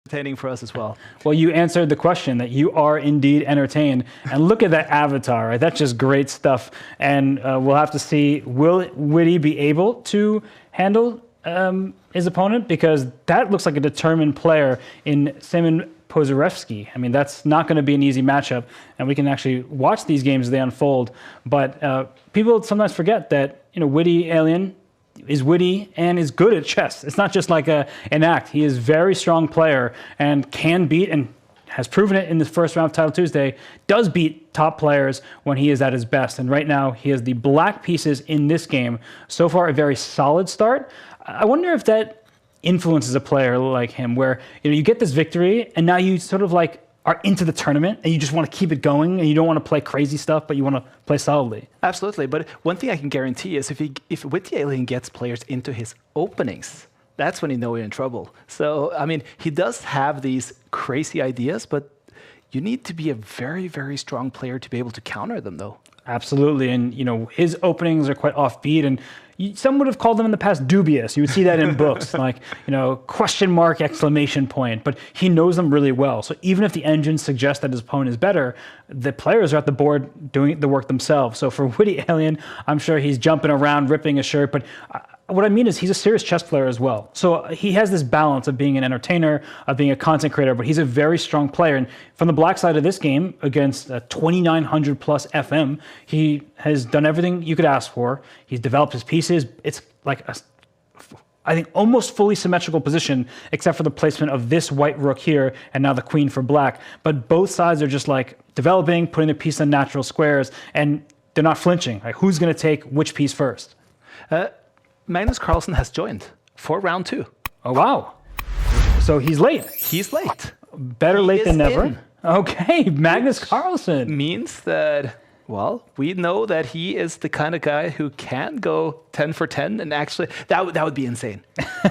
entertaining for us as well. Well, you answered the question that you are indeed entertained. And look at that avatar, right? That's just great stuff. And we'll have to see, will Witty be able to handle his opponent? Because that looks like a determined player in Semyon Puzyrevsky. I mean, that's not going to be an easy matchup. And we can actually watch these games as they unfold. But people sometimes forget that, Witty Alien is witty and is good at chess. It's not just like an act. He is a very strong player and can beat, and has proven it in the first round of Titled Tuesday, does beat top players when he is at his best. And right now, he has the black pieces in this game. So far, a very solid start. I wonder if that influences a player like him, where you get this victory, and now you sort of like are into the tournament, and you just want to keep it going, and you don't want to play crazy stuff, but you want to play solidly. Absolutely, but one thing I can guarantee is if Witty Alien gets players into his openings, that's when you know you're in trouble. So, I mean, he does have these crazy ideas, but you need to be a very, very strong player to be able to counter them, though. Absolutely, and his openings are quite offbeat, and some would have called them in the past dubious. You would see that in books, like question mark, exclamation point. But he knows them really well. So even if the engine suggests that his opponent is better, the players are at the board doing the work themselves. So for Witty Alien, I'm sure he's jumping around, ripping a shirt, but what I mean is he's a serious chess player as well. So he has this balance of being an entertainer, of being a content creator, but he's a very strong player. And from the black side of this game, against 2,900 plus FM, he has done everything you could ask for. He's developed his pieces. It's like I think almost fully symmetrical position, except for the placement of this white rook here, and now the queen for black. But both sides are just like developing, putting their piece in natural squares, and they're not flinching. Like, who's going to take which piece first? Magnus Carlsen has joined for round 2. Oh, wow. So he's late. He's late. Better late than never. In. Okay, Magnus Carlsen. Means that, well, we know that he is the kind of guy who can go 10 for 10. And actually, that would be insane.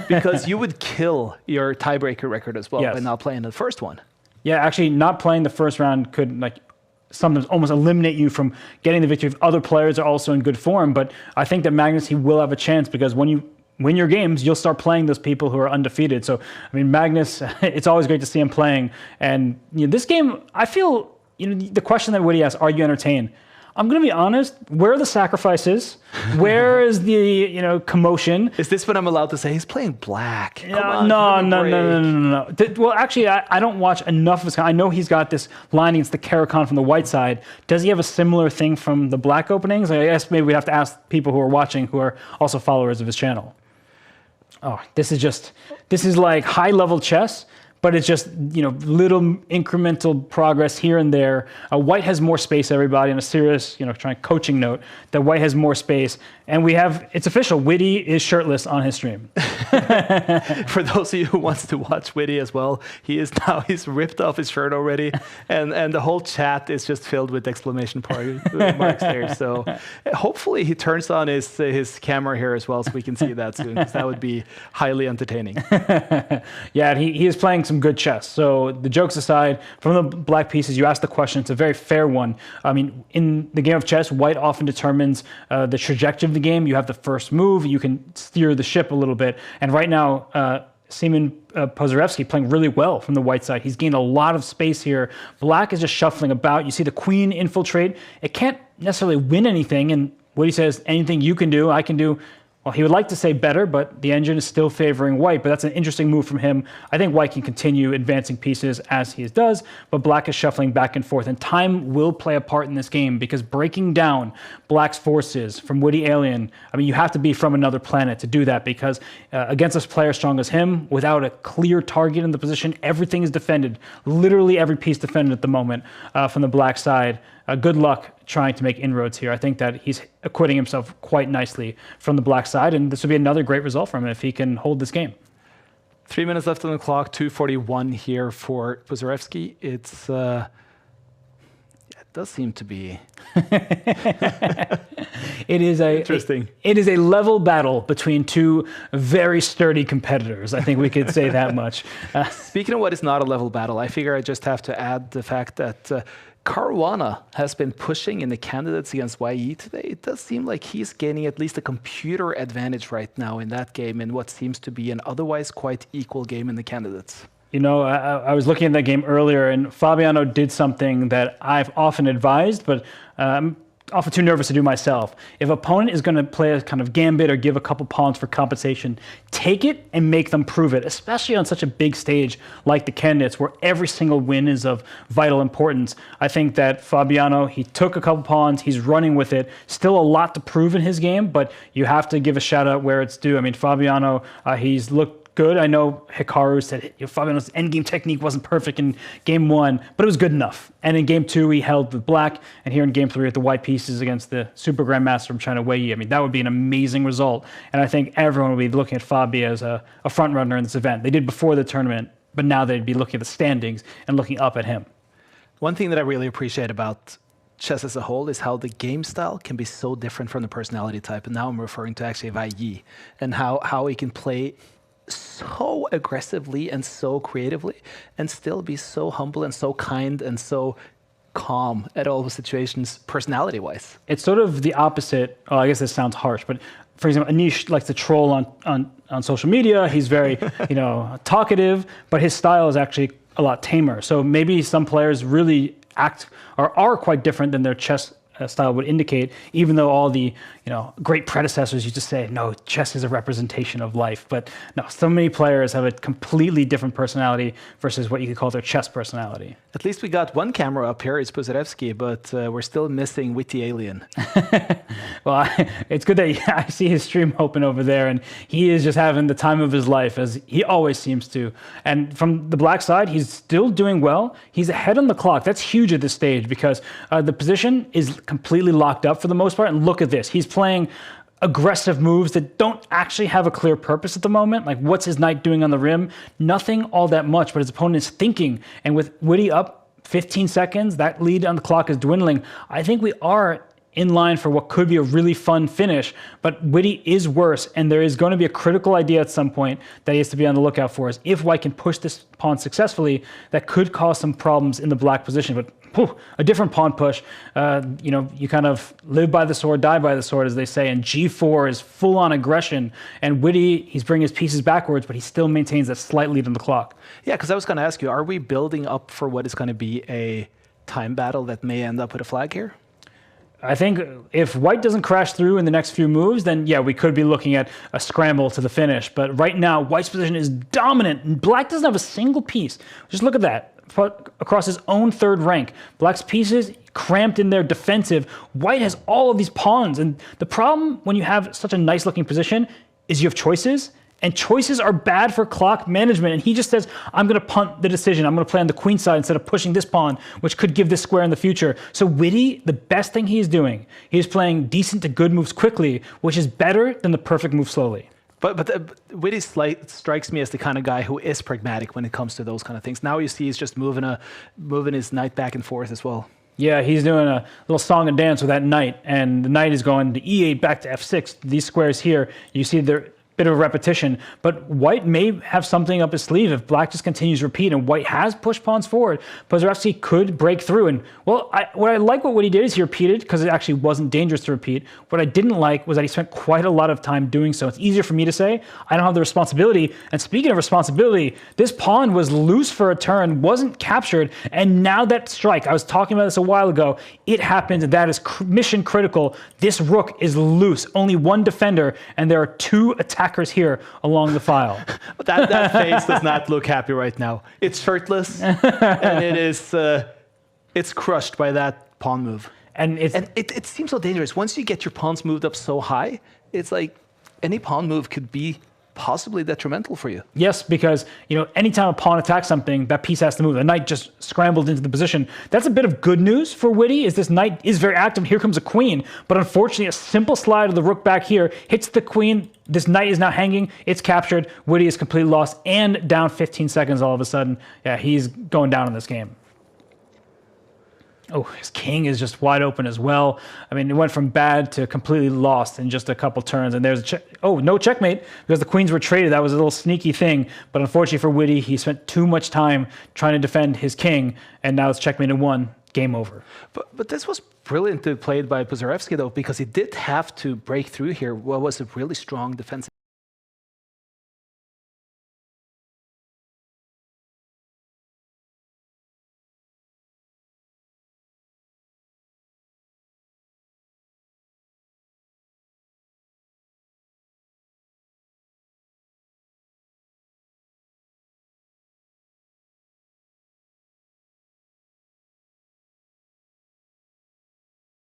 Because you would kill your tiebreaker record as well by not playing the first one. Yeah, actually, not playing the first round could sometimes almost eliminate you from getting the victory if other players are also in good form. But I think that Magnus, he will have a chance, because when you win your games, you'll start playing those people who are undefeated. So, I mean, Magnus, it's always great to see him playing. And this game, I feel, the question that Witty asked, are you entertained? I'm going to be honest, where are the sacrifices? Where is the, commotion? Is this what I'm allowed to say? He's playing black. No. Well, actually, I don't watch enough of his. I know he's got this line against the Caruana from the white side. Does he have a similar thing from the black openings? I guess maybe we have to ask people who are watching, who are also followers of his channel. Oh, this is like high-level chess. But it's just, little incremental progress here and there. White has more space, everybody, on a serious, coaching note, that White has more space. And it's official, Witty is shirtless on his stream. For those of you who wants to watch Witty as well, he's ripped off his shirt already. And the whole chat is just filled with exclamation marks there. So hopefully he turns on his camera here as well, so we can see that soon, because that would be highly entertaining. Yeah, he is playing some good chess. So the jokes aside, from the black pieces, you asked the question. It's a very fair one. I mean, in the game of chess, White often determines the trajectory of the game. You have the first move. You can steer the ship a little bit. And right now, Semyon Puzyrevsky playing really well from the white side. He's gained a lot of space here. Black is just shuffling about. You see the queen infiltrate. It can't necessarily win anything. And Witty says, anything you can do, I can do. Well, he would like to say better, but the engine is still favoring White. But that's an interesting move from him. I think White can continue advancing pieces as he does, but Black is shuffling back and forth. And time will play a part in this game, because breaking down Black's forces from Witty Alien, I mean, you have to be from another planet to do that, because against a player strong as him, without a clear target in the position, everything is defended. Literally every piece defended at the moment from the Black side. Good luck trying to make inroads here. I think that he's acquitting himself quite nicely from the black side, and this would be another great result for him if he can hold this game. 3 minutes left on the clock, 2:41 here for Puzyrevsky. It does seem to be interesting. It is a level battle between two very sturdy competitors. I think we could say that much. Speaking of what is not a level battle, I figure I just have to add the fact that Caruana has been pushing in the candidates against YE today. It does seem like he's gaining at least a computer advantage right now in that game, in what seems to be an otherwise quite equal game in the candidates. You know, I was looking at that game earlier, and Fabiano did something that I've often advised, but I'm often too nervous to do myself. If an opponent is going to play a kind of gambit or give a couple pawns for compensation, take it and make them prove it, especially on such a big stage like the candidates, where every single win is of vital importance. I think that Fabiano, he took a couple pawns, he's running with it. Still a lot to prove in his game, but you have to give a shout out where it's due. I mean, Fabiano, he's looked good. I know Hikaru said Fabiano's endgame technique wasn't perfect in game 1, but it was good enough. And in game 2, he held the black, and here in game 3 with the white pieces against the Super Grandmaster from China Wei Yi. I mean, that would be an amazing result. And I think everyone would be looking at Fabi as a front runner in this event. They did before the tournament, but now they'd be looking at the standings and looking up at him. One thing that I really appreciate about chess as a whole is how the game style can be so different from the personality type. And now I'm referring to actually Wei Yi, and how he can play so aggressively and so creatively and still be so humble and so kind and so calm at all the situations personality wise. It's sort of the opposite. Oh, I guess this sounds harsh, but for example, Anish likes to troll on social media. He's very talkative, but his style is actually a lot tamer. So maybe some players really act or are quite different than their chess style would indicate, even though all the great predecessors used to say, no, chess is a representation of life. But no, so many players have a completely different personality versus what you could call their chess personality. At least we got one camera up here, it's Puzyrevsky, but we're still missing Witty Alien. Well, it's good that I see his stream open over there, and he is just having the time of his life, as he always seems to. And from the black side, he's still doing well. He's ahead on the clock. That's huge at this stage because the position is completely locked up for the most part. And look at this. He's playing aggressive moves that don't actually have a clear purpose at the moment. Like, what's his knight doing on the rim? Nothing all that much, but his opponent is thinking. And with Witty up 15 seconds, that lead on the clock is dwindling. I think we are in line for what could be a really fun finish, but Witty is worse, and there is going to be a critical idea at some point that he has to be on the lookout for. Is if White can push this pawn successfully, that could cause some problems in the black position. But a different pawn push, you kind of live by the sword, die by the sword, as they say, and G4 is full-on aggression, and Witty, he's bringing his pieces backwards, but he still maintains that slight lead on the clock. Yeah, because I was going to ask you, are we building up for what is going to be a time battle that may end up with a flag here? I think if White doesn't crash through in the next few moves, then yeah, we could be looking at a scramble to the finish. But right now, White's position is dominant, and Black doesn't have a single piece. Just look at that. Across his own third rank, Black's pieces cramped in their defensive. White has all of these pawns, and the problem when you have such a nice looking position is you have choices, and choices are bad for clock management. And he just says, I'm going to punt the decision. I'm going to play on the queen side instead of pushing this pawn, which could give this square in the future. So Witty, the best thing he is doing, he is playing decent to good moves quickly, which is better than the perfect move slowly. But Witty strikes me as the kind of guy who is pragmatic when it comes to those kind of things. Now you see he's just moving his knight back and forth as well. Yeah, he's doing a little song and dance with that knight, and the knight is going to E8 back to F6. These squares here, you see they're bit of a repetition, but White may have something up his sleeve if Black just continues to repeat, and White has pushed pawns forward. Puzyrevsky could break through, and well, what I like what he did is he repeated because it actually wasn't dangerous to repeat. What I didn't like was that he spent quite a lot of time doing so. It's easier for me to say, I don't have the responsibility, and speaking of responsibility, this pawn was loose for a turn, wasn't captured, and now that strike, I was talking about this a while ago, it happened, that is mission critical. This rook is loose, only one defender, and there are two attackers here along the file. that face does not look happy right now. It's shirtless, and it's crushed by that pawn move. And it seems so dangerous. Once you get your pawns moved up so high, it's like any pawn move could be possibly detrimental for you. Yes, because anytime a pawn attacks something, that piece has to move. The knight just scrambled into the position. That's a bit of good news for Witty, is this knight is very active. Here comes a queen, but unfortunately a simple slide of the rook back here hits the queen. This knight is now hanging. It's captured. Witty is completely lost and down 15 seconds all of a sudden. Yeah, he's going down in this game. Oh, his king is just wide open as well. I mean, it went from bad to completely lost in just a couple turns. And there's no checkmate because the queens were traded. That was a little sneaky thing. But unfortunately for Witty, he spent too much time trying to defend his king, and now it's checkmate in one. Game over. But this was brilliantly played by Puzyrevsky, though, because he did have to break through here. What was a really strong defensive